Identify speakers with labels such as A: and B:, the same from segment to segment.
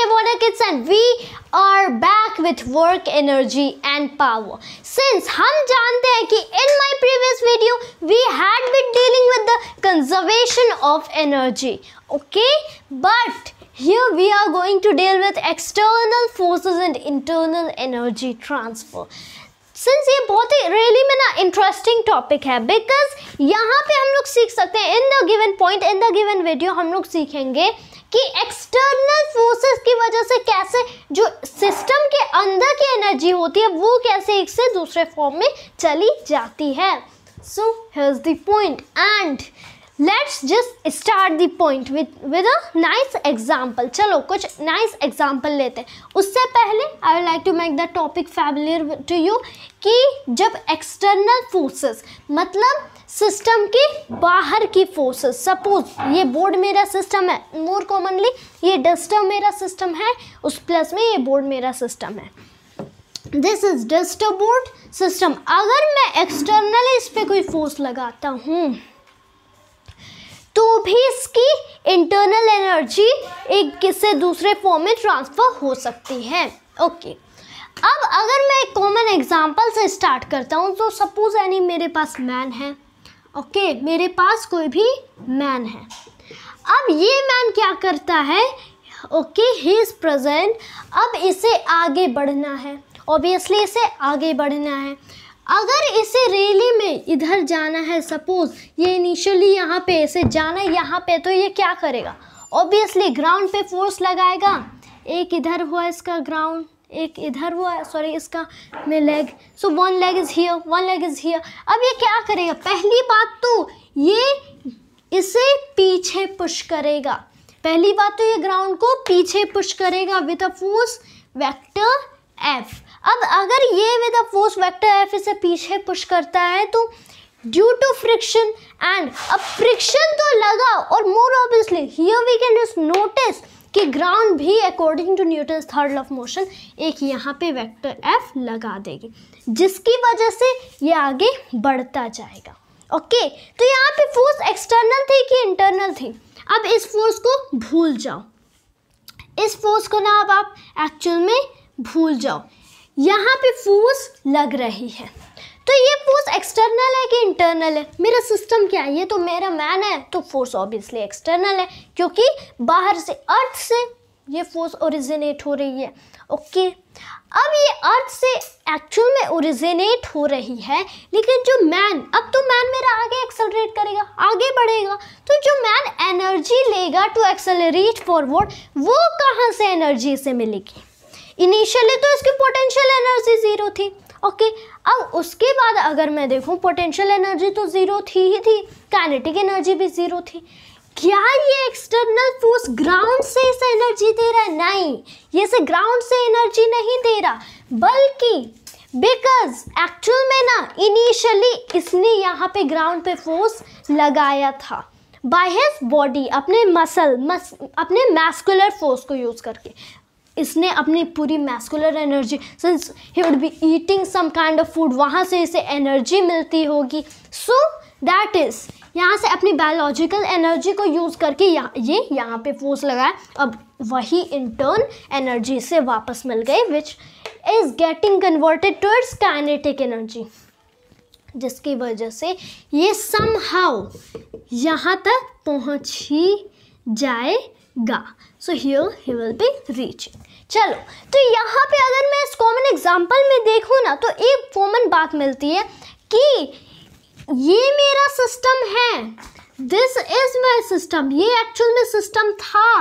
A: Okay, Wonder Kids, and we are back with work, energy and power. Since हम जानते हैं कि in my previous video we had been dealing with the conservation of energy. Okay, but here we are going to deal with external forces and internal energy transfer. Since ये बहुत ही really में ना interesting topic है, because यहाँ पे हम लोग सीख सकते हैं in the given point, in the given video हम लोग सीखेंगे कि एक्सटर्नल फोर्सेस की वजह से कैसे जो सिस्टम के अंदर की एनर्जी होती है वो कैसे एक से दूसरे फॉर्म में चली जाती है. So here's the point and let's just start the point with a nice example. चलो कुछ नाइस एग्जाम्पल लेते हैं. उससे पहले I would like to make the topic familiar to you कि जब एक्सटर्नल फोर्सेस मतलब सिस्टम के बाहर की फोर्सेस, सपोज ये बोर्ड मेरा सिस्टम है, मोर कॉमनली ये डस्टर मेरा सिस्टम है, उस प्लस में ये बोर्ड मेरा सिस्टम है. This is duster board system. अगर मैं एक्सटर्नली इस पर कोई फोर्स लगाता हूँ तो भी इसकी इंटरनल एनर्जी एक किसी दूसरे फॉर्म में ट्रांसफर हो सकती है. ओके, अब अगर मैं एक कॉमन एग्जांपल से स्टार्ट करता हूँ तो सपोज यानी मेरे पास मैन है. ओके, मेरे पास कोई भी मैन है. अब ये मैन क्या करता है? Okay, he is present. अब इसे आगे बढ़ना है, ऑब्वियसली इसे आगे बढ़ना है. अगर इसे रैली में इधर जाना है, सपोज ये इनिशियली यहाँ पे इसे जाना है यहाँ पे, तो ये क्या करेगा? ऑब्वियसली ग्राउंड पे फोर्स लगाएगा. एक इधर हुआ इसका ग्राउंड, एक इधर हुआ, सॉरी इसका में leg, so one leg is here, one leg is here. अब ये क्या करेगा? पहली बात तो ये इसे पीछे पुश करेगा. पहली बात तो ये ग्राउंड को पीछे पुश करेगा with a force vector F. अब अगर ये with a force vector F इसे पीछे पुश करता है तो ड्यू टू फ्रिक्शन एंड अब फ्रिक्शन तो लगा, और more obviously here we can just notice कि ग्राउंड भी according to Newton's third law of motion एक यहाँ पे वेक्टर एफ लगा देगी, जिसकी वजह से ये आगे बढ़ता जाएगा. ओके, तो यहाँ पे फोर्स एक्सटर्नल थी कि इंटरनल थी? अब इस फोर्स को भूल जाओ, इस फोर्स को ना अब आप एक्चुअल में भूल जाओ. यहाँ पे फोर्स लग रही है, तो ये फोर्स एक्सटर्नल है कि इंटरनल है? मेरा सिस्टम क्या है? ये तो मेरा मैन है, तो फोर्स ऑब्वियसली एक्सटर्नल है क्योंकि बाहर से अर्थ से ये फोर्स ओरिजिनेट हो रही है. ओके, अब ये अर्थ से एक्चुअल में ओरिजिनेट हो रही है, लेकिन जो मैन, अब तो मैन मेरा आगे एक्सेलरेट करेगा, आगे बढ़ेगा, तो जो मैन एनर्जी लेगा टू एक्सेलरेट फॉरवर्ड, वो कहाँ से एनर्जी से मिलेगी? इनिशियली तो इसकी पोटेंशियल एनर्जी ज़ीरो थी. ओके, अब उसके बाद अगर मैं देखूं पोटेंशियल एनर्जी तो ज़ीरो थी ही थी, काइनेटिक एनर्जी भी ज़ीरो थी. क्या ये एक्सटर्नल फोर्स ग्राउंड से इसे एनर्जी दे रहा है? नहीं, ये से ग्राउंड से एनर्जी नहीं दे रहा, बल्कि बिकॉज एक्चुअल में ना इनिशियली इसने यहाँ पे ग्राउंड पे फोर्स लगाया था बाय हिज बॉडी, अपने अपने मैस्कुलर फोर्स को यूज़ करके. इसने अपनी पूरी muscular energy, since he would be eating some kind of food, वहाँ से इसे एनर्जी मिलती होगी. सो दैट इज़ यहाँ से अपनी बायोलॉजिकल एनर्जी को यूज़ करके ये यहाँ पे फोर्स लगाया. अब वही इंटर्न एनर्जी से वापस मिल गई, which is getting converted towards kinetic energy, जिसकी वजह से ये समहाउ यहाँ तक पहुँच ही जाएगा. So here he will be reaching. चलो, तो यहाँ पे अगर मैं इस कॉमन एग्जांपल में देखूँ ना तो एक कॉमन बात मिलती है कि ये मेरा सिस्टम है, दिस इज माई सिस्टम, ये एक्चुअल में सिस्टम था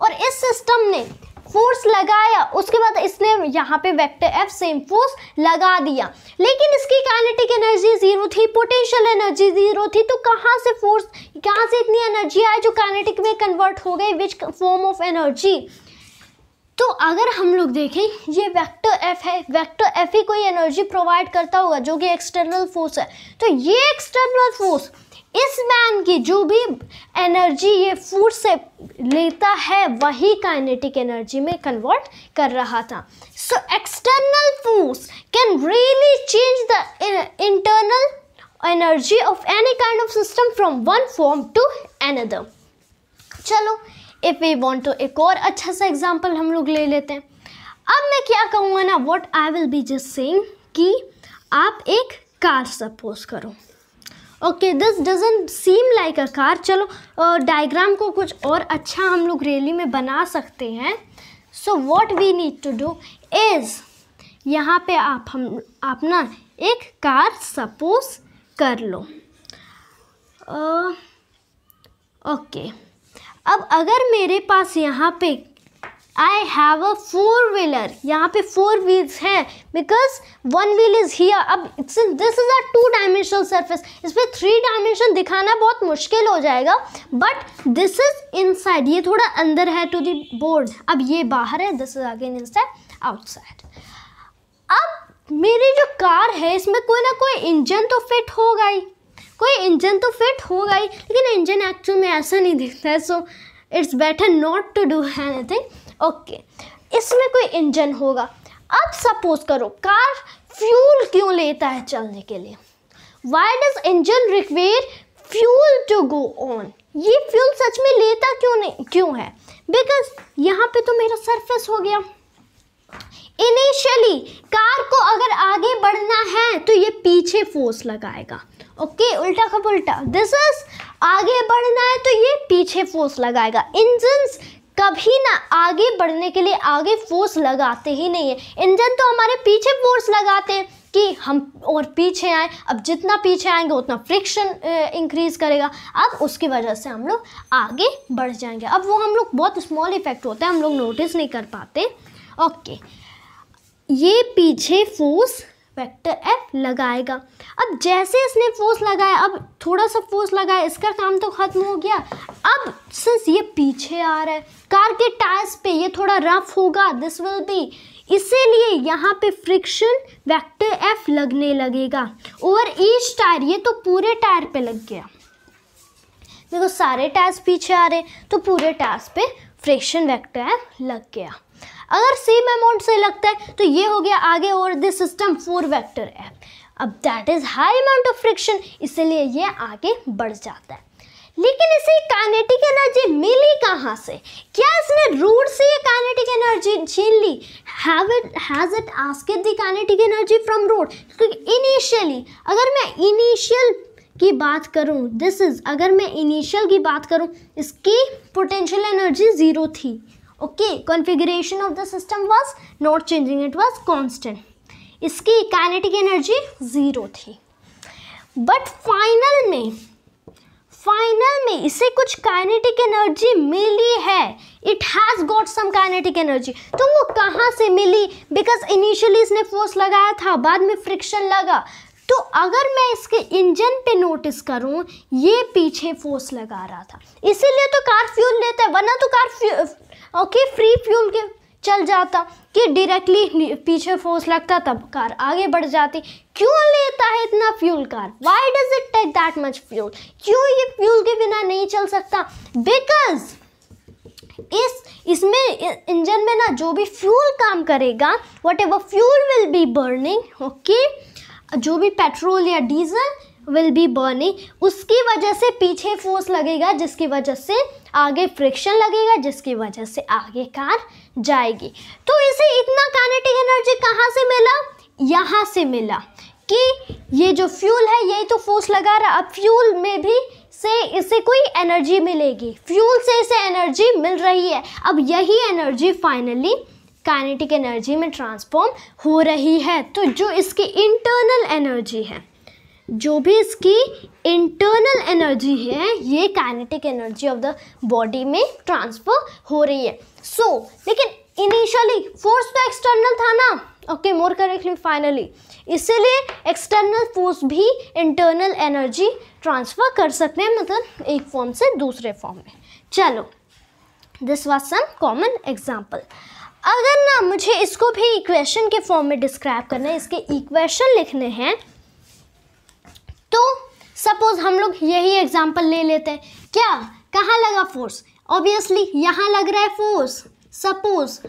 A: और इस सिस्टम ने फोर्स लगाया, उसके बाद इसने यहाँ पे वेक्टर एफ सेम फोर्स लगा दिया, लेकिन इसकी काइनेटिक एनर्जी ज़ीरो थी, पोटेंशियल एनर्जी ज़ीरो थी, तो कहाँ से फोर्स, कहाँ से इतनी एनर्जी आई जो काइनेटिक में कन्वर्ट हो गई, विच फॉर्म ऑफ एनर्जी? तो अगर हम लोग देखें ये वेक्टर एफ है, वेक्टर एफ ही कोई एनर्जी प्रोवाइड करता होगा जो कि एक्सटर्नल फोर्स है. तो ये एक्सटर्नल फोर्स इस मैन की जो भी एनर्जी ये फूड से लेता है वही काइनेटिक एनर्जी में कन्वर्ट कर रहा था. So external force can really change the internal energy of any kind of system from one form to another. चलो इफ़ वी वांट तो एक और अच्छा सा एग्जांपल हम लोग ले लेते हैं। अब मैं क्या कहूँगा ना, what I will be just saying कि आप एक कार सपोज करो। Okay, this doesn't seem like a car. चलो डायग्राम को कुछ और अच्छा हम लोग रियली में बना सकते हैं। So what we need to do is, यहाँ पे आप ना एक कार सपोज कर लो। ओके, अब अगर मेरे पास यहाँ पे आई हैव अ 4 व्हीलर, यहाँ पे 4 व्हील्स हैं बिकॉज 1 व्हील इज हियर। अब this is a 2 dimensional surface, इस पर 3 डायमेंशन दिखाना बहुत मुश्किल हो जाएगा, बट दिस इज इनसाइड, ये थोड़ा अंदर है टू द बोर्ड। अब ये बाहर है, this is again inside outside. अब मेरी जो कार है इसमें कोई ना कोई इंजन तो फिट होगा ही, कोई इंजन तो फिट होगा ही, लेकिन इंजन एक्चुअल में ऐसा नहीं दिखता है, so it's better not to do anything. Okay, इसमें कोई इंजन होगा। अब सपोज करो कार फ्यूल क्यों लेता है चलने के लिए? Why does engine require fuel to go on? ये फ्यूल सच में लेता क्यों है? बिकॉज यहाँ पे तो मेरा सरफेस हो गया। इनिशियली कार को अगर आगे बढ़ना है तो ये पीछे फोर्स लगाएगा। ओके, उल्टा का उल्टा, दिस इज आगे बढ़ना है तो ये पीछे फोर्स लगाएगा। इंजन्स कभी ना आगे बढ़ने के लिए आगे फोर्स लगाते ही नहीं है। इंजन तो हमारे पीछे फोर्स लगाते हैं कि हम और पीछे आए। अब जितना पीछे आएंगे उतना फ्रिक्शन इंक्रीज करेगा, अब उसकी वजह से हम लोग आगे बढ़ जाएंगे। अब वो हम लोग बहुत स्मॉल इफेक्ट होता है, हम लोग नोटिस नहीं कर पाते। ओके, ये पीछे फोर्स वेक्टर एफ लगाएगा। अब जैसे इसने फोर्स लगाया, अब थोड़ा सा फोर्स लगाया, इसका काम तो खत्म हो गया। अब सिंस ये पीछे आ रहा है, कार के टायर्स पे ये थोड़ा रफ होगा, दिस विल बी, इसीलिए यहाँ पे फ्रिक्शन वेक्टर एफ लगने लगेगा ओवर ईच टायर। ये तो पूरे टायर पे लग गया, देखो सारे टायर्स पीछे आ रहे तो पूरे टायर्स पे फ्रिक्शन वेक्टर एफ लग गया। अगर सेम अमाउंट से लगता है तो ये हो गया आगे और दिस सिस्टम 4 वेक्टर एफ। अब that is high amount of friction, इसलिए ये आगे बढ़ जाता है। लेकिन इसे काइनेटिक एनर्जी मिली कहाँ से? क्या इसने रोड से ये काइनेटिक एनर्जी छीन ली? Has it asked the kinetic energy from road? क्योंकि इनिशियली अगर मैं इनिशियल की बात करूं, दिस इज, अगर मैं इनिशियल की बात करूं, इसकी पोटेंशियल एनर्जी 0 थी। Okay, configuration of the system was not changing, it was constant. इसकी काइनेटिक एनर्जी 0 थी, बट फाइनल में इसे कुछ काइनेटिक एनर्जी मिली है। It has got some kinetic energy. तो वो कहाँ से मिली? बिकॉज इनिशियली इसने फोर्स लगाया था, बाद में फ्रिक्शन लगा। तो अगर मैं इसके इंजन पे नोटिस करूं, ये पीछे फोर्स लगा रहा था, इसीलिए तो कार फ्यूल लेता है, वरना तो कार फ्री फ्यूल के चल जाता कि डायरेक्टली पीछे फोर्स लगता तब कार आगे बढ़ जाती। क्यों लेता है इतना fuel car? Why does it take that much fuel? क्यों ये फ्यूल के बिना नहीं चल सकता? बिकॉज इसमें इंजन में ना जो भी फ्यूल काम करेगा, what ever fuel will be burning, okay, जो भी पेट्रोल या डीजल विल बी बर्निंग, उसकी वजह से पीछे फोर्स लगेगा, जिसकी वजह से आगे फ्रिक्शन लगेगा, जिसकी वजह से आगे कार जाएगी। तो इसे इतना काइनेटिक एनर्जी कहाँ से मिला? यहाँ से मिला कि ये जो फ्यूल है यही तो फोर्स लगा रहा। अब फ्यूल में भी से इसे कोई एनर्जी मिलेगी, फ्यूल से इसे एनर्जी मिल रही है। अब यही एनर्जी फाइनली काइनेटिक एनर्जी में ट्रांसफॉर्म हो रही है। तो जो इसकी इंटरनल एनर्जी है, जो भी इसकी इंटरनल एनर्जी है, ये kinetic energy of the body में ट्रांसफर हो रही है। लेकिन इनिशियली फोर्स तो एक्सटर्नल था ना, ओके, मोर करेक्टली फाइनली, इसीलिए एक्सटर्नल फोर्स भी इंटरनल एनर्जी ट्रांसफर कर सकते हैं, मतलब एक फॉर्म से दूसरे फॉर्म में। चलो, this was some common example. अगर ना मुझे इसको भी इक्वेशन के फॉर्म में डिस्क्राइब करना है, इसके इक्वेशन लिखने हैं, तो सपोज हम लोग यही एग्जांपल ले लेते हैं। क्या, कहाँ लगा फोर्स? ऑब्वियसली यहाँ लग रहा है फोर्स। सपोज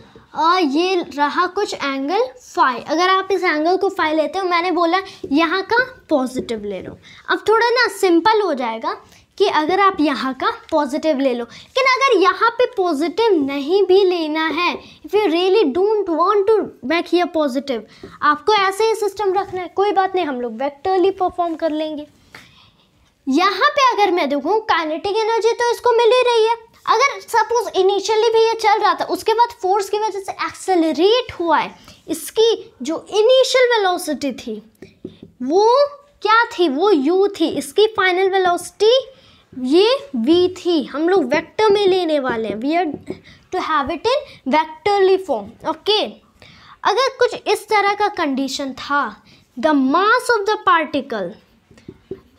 A: ये रहा कुछ एंगल फाई, अगर आप इस एंगल को फाई लेते हो, मैंने बोला यहाँ का पॉजिटिव ले लो। अब थोड़ा ना सिंपल हो जाएगा कि अगर आप यहाँ का पॉजिटिव ले लो, लेकिन अगर यहाँ पे पॉजिटिव नहीं भी लेना है, if you really don't want to make here positive, आपको ऐसे ही सिस्टम रखना है, कोई बात नहीं, हम लोग वेक्टरली परफॉर्म कर लेंगे। यहाँ पे अगर मैं देखूँ काइनेटिक एनर्जी तो इसको मिल ही रही है। अगर सपोज इनिशियली भी ये चल रहा था, उसके बाद फोर्स की वजह से एक्सेलरेट हुआ है, इसकी जो इनिशियल वेलोसिटी थी वो क्या थी, वो u थी, इसकी फाइनल वेलोसिटी ये v थी। हम लोग वेक्टर में लेने वाले हैं, we are to have it in vectorly form. Okay, अगर कुछ इस तरह का कंडीशन था, the mass of the particle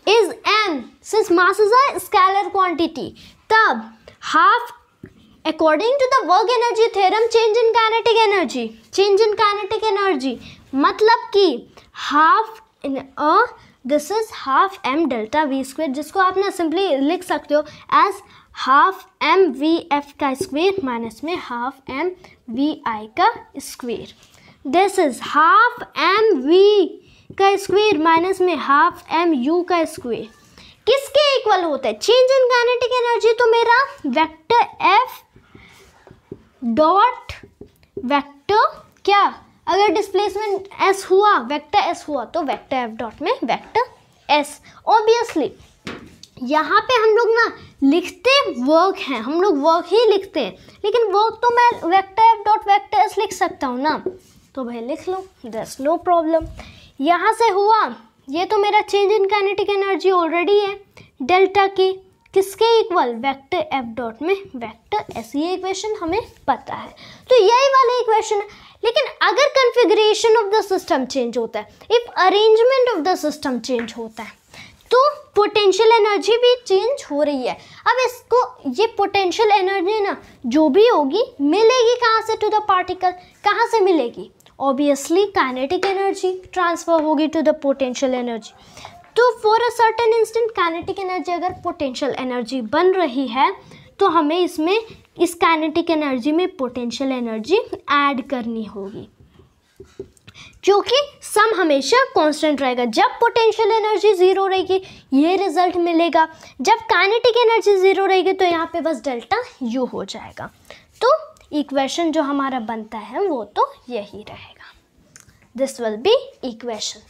A: is m, since mass is a scalar quantity, तब half according to the work energy theorem change in kinetic energy, change in kinetic energy मतलब कि half in this is half m delta v square, जिसको आप ना simply लिख सकते हो as half m v f का स्क्वेयर माइनस में हाफ m v i का square. This is half m v का स्क्वेयर माइनस में हाफ m u का स्क्वेयर किसके इक्वल होता है, चेंज इन काइनेटिक एनर्जी। तो मेरा वेक्टर f डॉट वेक्टर क्या, अगर डिस्प्लेसमेंट s हुआ, वेक्टर s हुआ, तो वेक्टर f डॉट में वेक्टर s। ऑब्वियसली यहाँ पे हम लोग ना लिखते वर्क हैं, हम लोग वर्क ही लिखते हैं, लेकिन वर्क तो मैं vector f dot vector s लिख सकता हूँ ना, तो भाई लिख लो, दैट्स नो प्रॉब्लम। यहाँ से हुआ, ये तो मेरा change in kinetic energy already है, डेल्टा की किसके इक्वल, वेक्टर f डॉट में वेक्टर s, ये इक्वेशन हमें पता है, तो यही वाला इक्वेशन है। लेकिन अगर configuration of the system change होता है, if arrangement of the system change होता है, तो पोटेंशियल एनर्जी भी चेंज हो रही है। अब इसको ये पोटेंशियल एनर्जी ना जो भी होगी मिलेगी कहाँ से टू द पार्टिकल, कहाँ से मिलेगी, ऑब्वियसली काइनेटिक एनर्जी ट्रांसफर होगी टू द पोटेंशियल एनर्जी। तो for a certain instant kinetic energy अगर पोटेंशियल एनर्जी बन रही है, तो हमें इसमें इस काइनेटिक एनर्जी में पोटेंशियल एनर्जी ऐड करनी होगी, क्योंकि सम हमेशा कांस्टेंट रहेगा। जब पोटेंशियल एनर्जी ज़ीरो रहेगी ये रिजल्ट मिलेगा, जब काइनेटिक एनर्जी ज़ीरो रहेगी तो यहाँ पे बस डेल्टा यू हो जाएगा। तो इक्वेशन जो हमारा बनता है वो तो यही रहेगा, दिस विल बी इक्वेशन।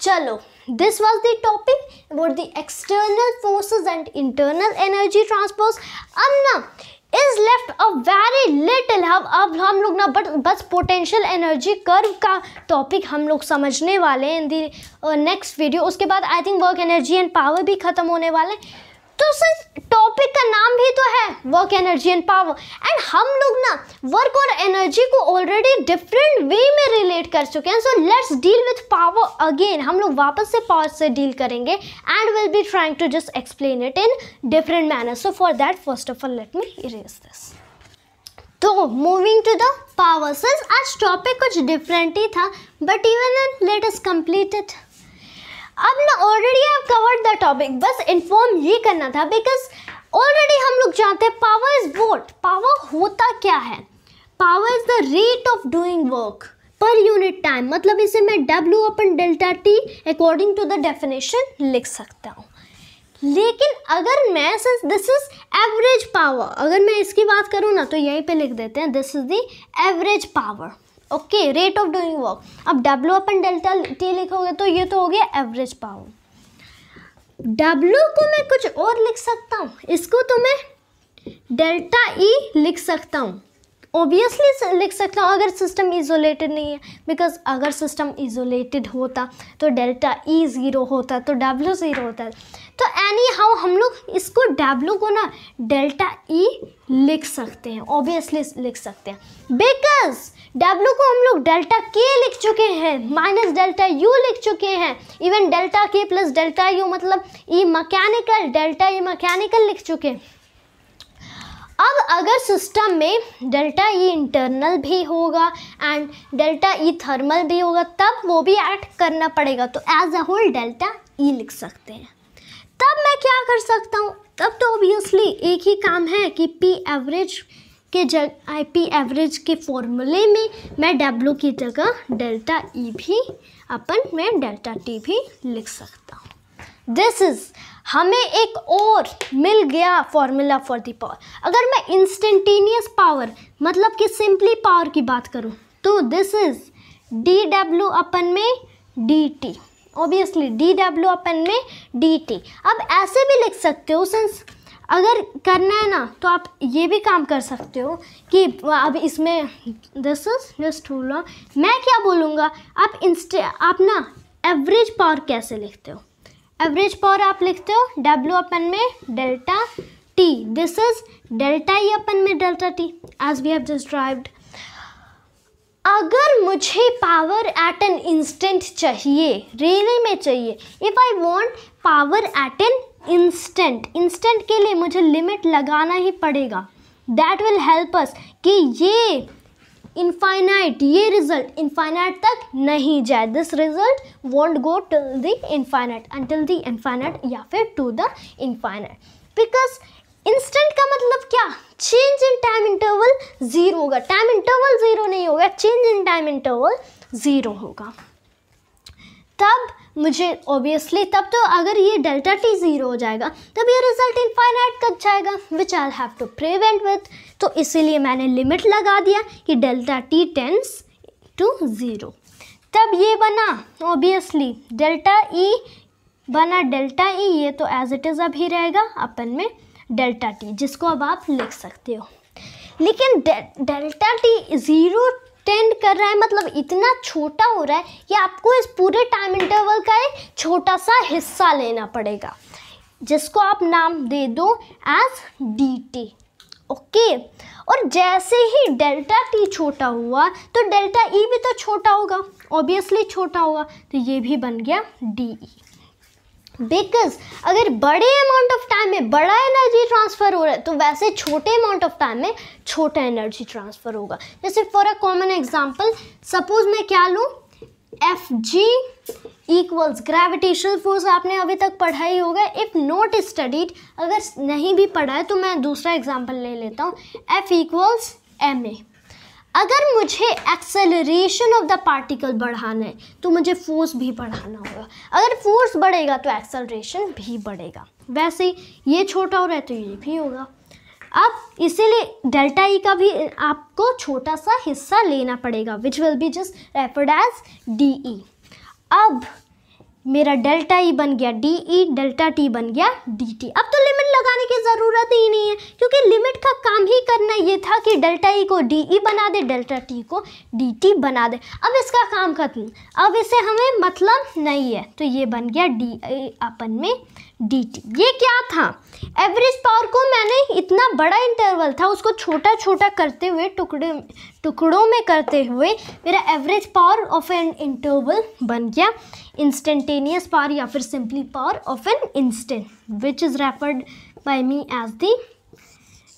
A: चलो, this was the topic about the external forces and internal energy transfers। अब ना is left a very little, अब हम लोग ना बस पोटेंशियल एनर्जी कर्व का टॉपिक हम लोग समझने वाले हैं इन दी नेक्स्ट वीडियो। उसके बाद I think work energy and power भी खत्म होने वाले हैं। तो सर टॉपिक का नाम भी तो है work energy and power, and हम लोग ना वर्क और एनर्जी को ऑलरेडी डिफरेंट वे में रिलेट कर चुके हैं। So let's deal with power again, हम लोग वापस से पावर से डील करेंगे and will be trying to just explain it in different manner. So for that first of all let me erase this. तो moving to the power, since आज topic कुछ different ही था, but even let us complete it. अब ना already I have covered the topic, बस inform ये करना था बिकॉज ऑलरेडी हम लोग जानते हैं पावर इज व्हाट, पावर होता क्या है, power is the rate of doing work per unit time, मतलब इसे मैं W अपन delta T according to the definition लिख सकता हूँ। लेकिन अगर मैं since this is average power, अगर मैं इसकी बात करूँ ना तो यहीं पे लिख देते हैं this is the average power, okay, rate of doing work. अब W अपन डेल्टा T लिखोगे तो ये तो हो गया एवरेज पावर। W को मैं कुछ और लिख सकता हूँ, इसको तो मैं डेल्टा E लिख सकता हूँ, ऑब्वियसली लिख सकता हूँ अगर सिस्टम इजोलेटेड नहीं है, बिकॉज अगर सिस्टम इजोलेटेड होता तो डेल्टा E ज़ीरो होता तो W ज़ीरो होता। तो एनी हाउ हम लोग इसको W को ना डेल्टा E लिख सकते हैं, ऑब्वियसली लिख सकते हैं, बिकॉज W को हम लोग डेल्टा K लिख चुके हैं, माइनस डेल्टा U लिख चुके हैं, even delta K plus delta U मतलब E mechanical, delta E mechanical लिख चुके हैं। अब अगर सिस्टम में डेल्टा E इंटरनल भी होगा एंड डेल्टा E थर्मल भी होगा, तब वो भी ऐड करना पड़ेगा, तो as a whole delta E लिख सकते हैं। तब मैं क्या कर सकता हूँ, तब तो ऑब्वियसली एक ही काम है कि P एवरेज के P एवरेज के फॉर्मूले में मैं W की जगह डेल्टा E भी अपन मैं डेल्टा T भी लिख सकता हूँ। दिस इज, हमें एक और मिल गया फॉर्मूला फॉर द पावर। अगर मैं इंस्टेंटेनियस पावर मतलब कि सिंपली पावर की बात करूं तो दिस इज dw अपन में dt, ऑब्वियसली dw अपन में dt। अब ऐसे भी लिख सकते हो, सिंस अगर करना है ना तो आप ये भी काम कर सकते हो कि अब इसमें दिस इज जस्ट रूल। मैं क्या बोलूँगा, आप ना एवरेज पावर कैसे लिखते हो, एवरेज पावर आप लिखते हो w अपन में delta t, this is delta E upon में delta t as we have just derived. अगर मुझे पावर एट एन इंस्टेंट चाहिए, रियली में चाहिए, if I want power at an instant, instant के लिए मुझे लिमिट लगाना ही पड़ेगा। दैट विल हेल्प अस कि ये इनफाइनाइट, ये रिजल्ट इनफाइनाइट तक नहीं जाए। This result won't go till the infinite, until the infinite या फिर to the infinite. Because instant का मतलब क्या, change in time interval zero होगा, टाइम इंटरवल जीरो नहीं होगा, change in time interval zero होगा। तब मुझे ऑब्वियसली, तब तो अगर ये डेल्टा टी ज़ीरो हो जाएगा तब ये रिजल्ट इनफाइनाइट तक जाएगा, which I have to prevent with. तो इसीलिए मैंने लिमिट लगा दिया कि delta T tends to zero. तब ये बना ऑब्वियसली डेल्टा ई बना, डेल्टा ई ये तो एज इट इज़ अभी रहेगा अपन में डेल्टा टी, जिसको अब आप लिख सकते हो। लेकिन डेल्टा टी ज़ीरो टेंड कर रहा है, मतलब इतना छोटा हो रहा है कि आपको इस पूरे टाइम इंटरवल का एक छोटा सा हिस्सा लेना पड़ेगा, जिसको आप नाम दे दो एज डी टी। ओके, और जैसे ही डेल्टा टी छोटा हुआ तो डेल्टा ई भी तो छोटा होगा, ऑब्वियसली छोटा होगा, तो ये भी बन गया डी ई। बिकॉज अगर बड़े अमाउंट ऑफ टाइम में बड़ा एनर्जी ट्रांसफ़र हो रहा है तो वैसे छोटे अमाउंट ऑफ टाइम में छोटा एनर्जी ट्रांसफ़र होगा। जैसे for a common example, suppose मैं क्या लूँ, F G equals gravitational force, आपने अभी तक पढ़ा ही होगा। इफ़ नॉट स्टडीड, अगर नहीं भी पढ़ा है तो मैं दूसरा एग्जाम्पल ले लेता हूँ, एफ इक्वल्स एम ए। अगर मुझे एक्सेलरेशन ऑफ द पार्टिकल बढ़ाना है तो मुझे फोर्स भी बढ़ाना होगा, अगर फोर्स बढ़ेगा तो एक्सेलरेशन भी बढ़ेगा। वैसे ही ये छोटा हो रहा है तो ये भी होगा। अब इसीलिए डेल्टा ई का भी आपको छोटा सा हिस्सा लेना पड़ेगा, which will be just referred as D E. अब मेरा डेल्टा ई बन गया डी ई, डेल्टा टी बन गया डी टी। अब तो लिमिट लगाने की ज़रूरत ही नहीं है, क्योंकि लिमिट का काम ही करना ये था कि डेल्टा ई को डी ई बना दे, डेल्टा टी को डी टी बना दे। अब इसका काम खत्म, अब इसे हमें मतलब नहीं है, तो ये बन गया डी ई अपन में डी टी। ये क्या था, एवरेज पावर को मैंने इतना बड़ा इंटरवल था उसको छोटा छोटा करते हुए, टुकड़ों में करते हुए मेरा average power of an interval बन गया इंस्टेंटेनियस पावर या फिर simply power of an instant, which is referred by me as the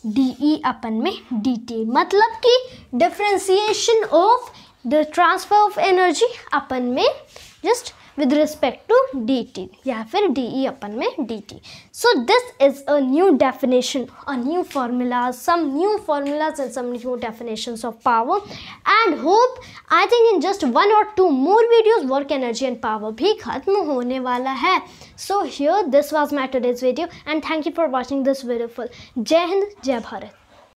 A: D E upon में डी टी। मतलब कि differentiation of the transfer of energy upon में just with respect to dt या फिर de अपन में dt. So this is a new definition, a new formula, some new formulas and some new definitions of power, and hope I think in just 1 or 2 more videos work energy and power भी खत्म होने वाला है. So here this was my today's video and thank you for watching this video full. जय हिंद, जय भारत.